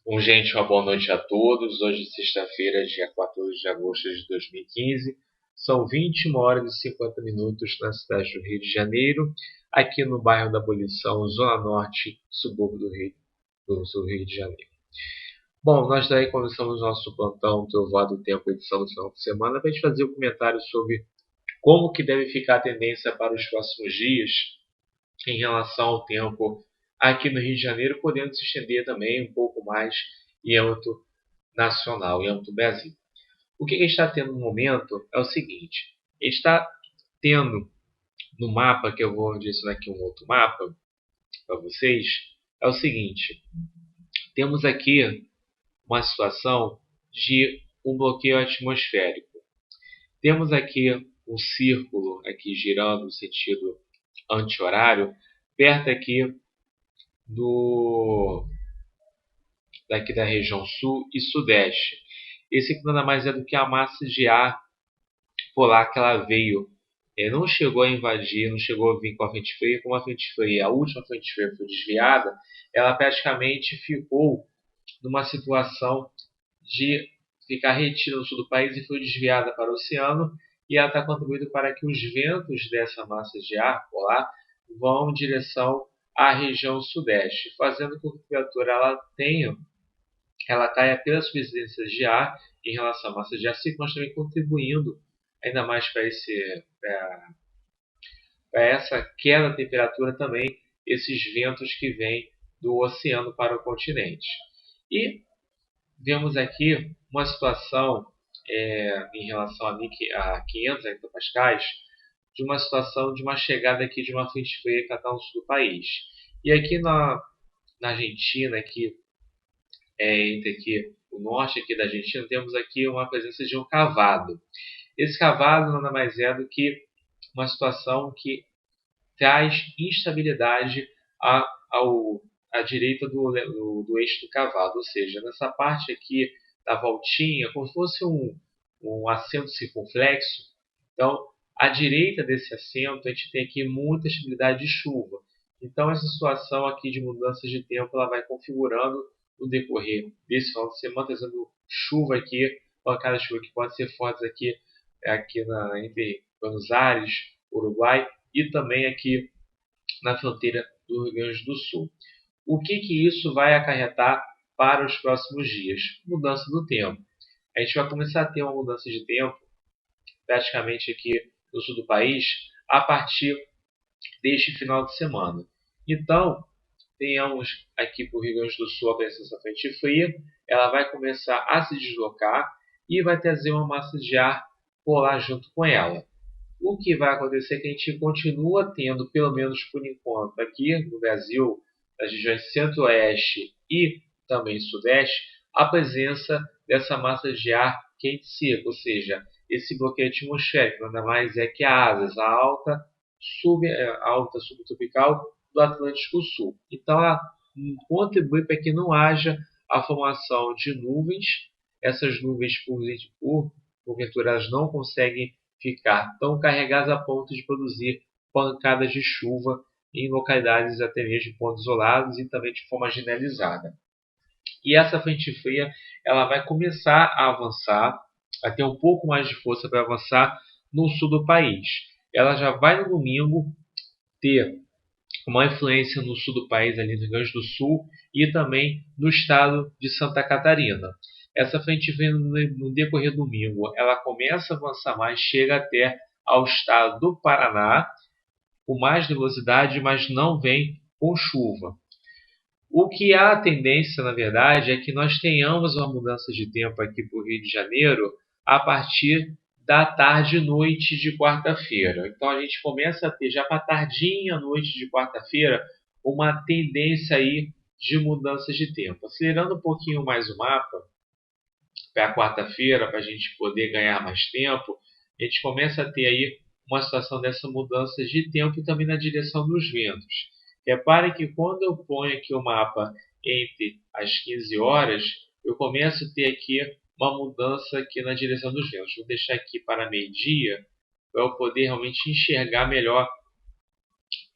Bom, gente, uma boa noite a todos. Hoje, sexta-feira, dia 14 de agosto de 2015. São 21 horas e 50 minutos na cidade do Rio de Janeiro, aqui no bairro da Abolição, Zona Norte, subúrbio do Rio de Janeiro. Bom, nós daí começamos nosso plantão Trovoada do Tempo, edição do final de semana, para a gente fazer um comentário sobre como que deve ficar a tendência para os próximos dias em relação ao tempo aqui no Rio de Janeiro, podendo se estender também um pouco mais em âmbito nacional, em âmbito Brasil. O que a gente está tendo no momento é o seguinte: a gente está tendo no mapa, que eu vou direcionar aqui um outro mapa para vocês, é o seguinte: temos aqui uma situação de um bloqueio atmosférico. Temos aqui um círculo aqui girando no sentido anti-horário, perto aqui do daqui da região sul e sudeste. Esse aqui nada mais é do que a massa de ar polar que ela veio. Não chegou a invadir, não chegou a vir com a frente fria. Como a frente fria, a última frente fria foi desviada, ela praticamente ficou numa situação de ficar retida no sul do país e foi desviada para o oceano, e ela está contribuindo para que os ventos dessa massa de ar polar vão em direção à região sudeste, fazendo com que a temperatura ela caia pelas subsidências de ar em relação à massa de ar seco, mas também contribuindo ainda mais para essa queda de temperatura também, esses ventos que vêm do oceano para o continente. E vemos aqui uma situação em relação a 500 hectopascais, de uma situação de uma chegada aqui de uma frente fria que está no sul do país. E aqui na Argentina, entre aqui o norte aqui da Argentina, temos aqui uma presença de um cavado. Esse cavado nada mais é do que uma situação que traz instabilidade à direita do eixo do cavado, ou seja, nessa parte aqui da voltinha, como se fosse um assento circunflexo. Então, à direita desse assento, a gente tem aqui muita estabilidade de chuva. Então, essa situação aqui de mudanças de tempo, ela vai configurando no decorrer desse final de semana, trazendo chuva aqui, pancadas de chuva que podem ser fortes aqui entre Buenos Aires, Uruguai, e também aqui na fronteira do Rio Grande do Sul. O que isso vai acarretar para os próximos dias? Mudança do tempo. A gente vai começar a ter uma mudança de tempo praticamente aqui no sul do país a partir deste final de semana. Então, tenhamos aqui para o Rio Grande do Sul a presença da frente fria, ela vai começar a se deslocar e vai trazer uma massa de ar polar junto com ela. O que vai acontecer é que a gente continua tendo, pelo menos por enquanto, aqui no Brasil, nas regiões centro-oeste e também sudeste, a presença dessa massa de ar quente seco, ou seja, esse bloqueio atmosférico, nada mais é que a ASAS, a alta subtropical do Atlântico Sul. Então, ela contribui para que não haja a formação de nuvens. Essas nuvens, porventura, elas não conseguem ficar tão carregadas a ponto de produzir pancadas de chuva em localidades até mesmo de pontos isolados e também de forma generalizada. E essa frente fria ela vai começar a avançar, a ter um pouco mais de força para avançar no sul do país. Ela já vai no domingo ter uma influência no sul do país, ali no Rio Grande do Sul, e também no estado de Santa Catarina. Essa frente vem no decorrer do domingo, ela começa a avançar mais, chega até ao estado do Paraná, com mais nebulosidade, mas não vem com chuva. O que há a tendência, na verdade, é que nós tenhamos uma mudança de tempo aqui para o Rio de Janeiro a partir da tarde e noite de quarta-feira. Então a gente começa a ter já para tardinha noite de quarta-feira uma tendência aí de mudança de tempo. Acelerando um pouquinho mais o mapa para quarta-feira, para a gente poder ganhar mais tempo, a gente começa a ter aí uma situação dessa mudança de tempo e também na direção dos ventos. Repare que quando eu ponho aqui o mapa entre as 15 horas, eu começo a ter aqui uma mudança aqui na direção dos ventos. Vou deixar aqui para meio-dia para eu poder realmente enxergar melhor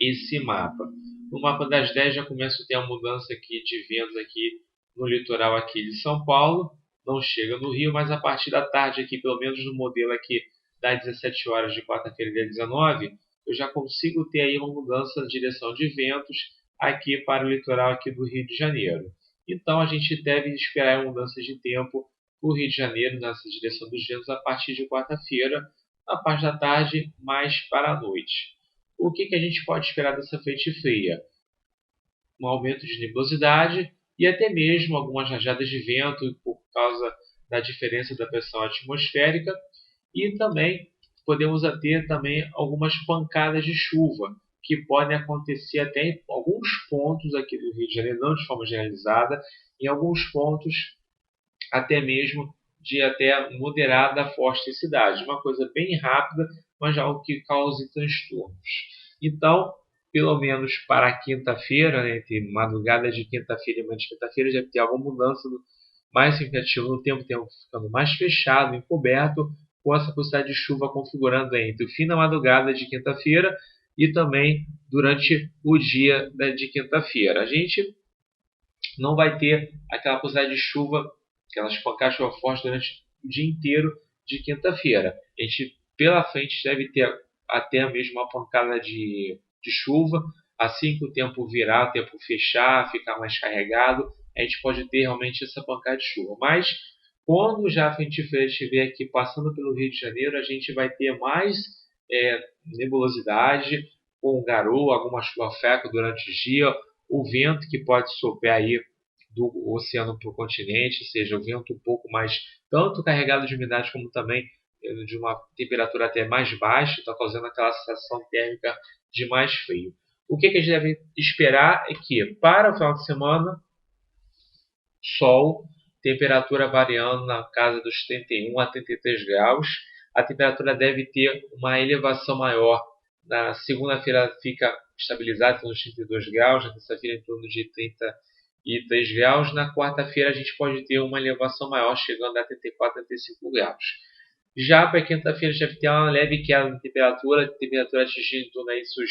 esse mapa. No mapa das 10 já começo a ter uma mudança aqui de ventos aqui no litoral aqui de São Paulo, não chega no Rio, mas a partir da tarde aqui, pelo menos no modelo aqui das 17 horas de quarta-feira, dia 19, eu já consigo ter aí uma mudança na direção de ventos aqui para o litoral aqui do Rio de Janeiro. Então a gente deve esperar mudanças de tempo para o Rio de Janeiro nessa direção dos ventos a partir de quarta-feira, na parte da tarde, mais para a noite. O que a gente pode esperar dessa frente fria? Um aumento de nebulosidade e até mesmo algumas rajadas de vento por causa da diferença da pressão atmosférica, e também podemos ter também algumas pancadas de chuva que podem acontecer até em alguns pontos aqui do Rio de Janeiro, não de forma generalizada, em alguns pontos até mesmo de até moderada a forte intensidade, uma coisa bem rápida, mas algo que cause transtornos. Então, pelo menos para a quinta-feira, né, entre madrugada de quinta-feira e manhã de quinta-feira, já tem alguma mudança mais significativa no tempo ficando mais fechado, encoberto, com essa possibilidade de chuva configurando entre o fim da madrugada de quinta-feira e também durante o dia de quinta-feira. A gente não vai ter aquela possibilidade de chuva, aquelas pancadas de chuva forte durante o dia inteiro de quinta-feira. A gente, pela frente, deve ter até mesmo uma pancada de chuva. Assim que o tempo virar, o tempo fechar, ficar mais carregado, a gente pode ter realmente essa pancada de chuva. Mas quando já a frente fria estiver aqui passando pelo Rio de Janeiro, a gente vai ter mais nebulosidade, com garoa, alguma chuva fraca durante o dia, o vento que pode soprar aí do oceano para o continente, ou seja, o vento um pouco mais, tanto carregado de umidade como também de uma temperatura até mais baixa, está causando aquela sensação térmica de mais frio. O que a gente deve esperar é que, para o final de semana, sol, temperatura variando na casa dos 31 a 33 graus, a temperatura deve ter uma elevação maior. Na segunda-feira fica estabilizada nos 32 graus, na terça-feira em torno de 33 graus, na quarta-feira a gente pode ter uma elevação maior, chegando a 34 a 35 graus. Já para quinta-feira já tem uma leve queda na temperatura atingindo em torno aí seus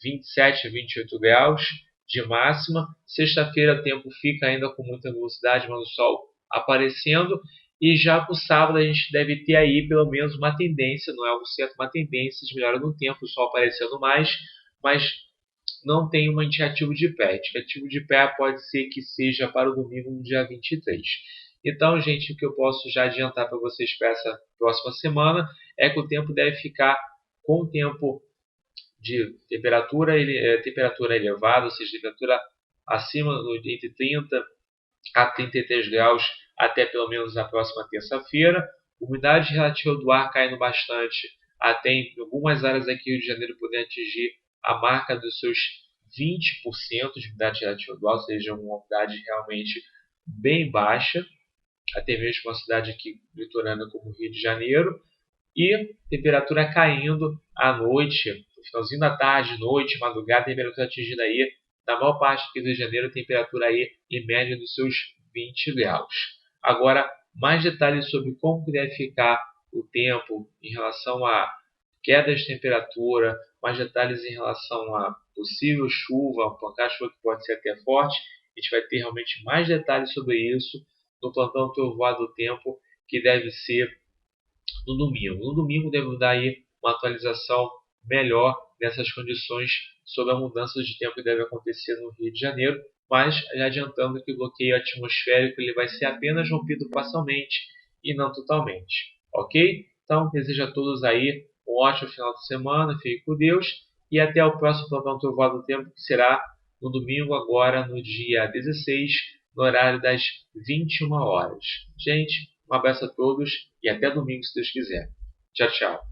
27 a 28 graus de máxima. Sexta-feira o tempo fica ainda com muita velocidade, mas o sol aparecendo. E já para o sábado a gente deve ter aí pelo menos uma tendência, não é algo certo, uma tendência de melhora no tempo, o sol aparecendo mais, mas não tem um indicativo de pé. Indicativo de pé pode ser que seja para o domingo, no dia 23. Então, gente, o que eu posso já adiantar para vocês para essa próxima semana é que o tempo deve ficar com o tempo de temperatura elevada, ou seja, temperatura acima entre 30 a 33 graus até pelo menos a próxima terça-feira. Umidade relativa do ar caindo bastante, até em algumas áreas aqui do Rio de Janeiro poder atingir a marca dos seus 20% de umidade relativa do ar, ou seja, uma umidade realmente bem baixa, até mesmo uma cidade aqui litorânea como o Rio de Janeiro, e temperatura caindo à noite, no finalzinho da tarde, noite, madrugada, temperatura atingida aí, na maior parte aqui do Rio de Janeiro, temperatura aí em média dos seus 20 graus. Agora, mais detalhes sobre como deve ficar o tempo em relação a queda de temperatura, mais detalhes em relação a possível chuva, pancada de chuva que pode ser até forte. A gente vai ter realmente mais detalhes sobre isso no plantão Trovoada do Tempo, que deve ser no domingo. No domingo devo dar aí uma atualização melhor nessas condições sobre a mudança de tempo que deve acontecer no Rio de Janeiro, mas já adiantando que o bloqueio atmosférico ele vai ser apenas rompido parcialmente e não totalmente. Ok? Então, desejo a todos aí um ótimo final de semana, fique com Deus e até o próximo plantão Trovoada do Tempo, que será no domingo, agora no dia 16, no horário das 21 horas. Gente, um abraço a todos e até domingo, se Deus quiser. Tchau, tchau.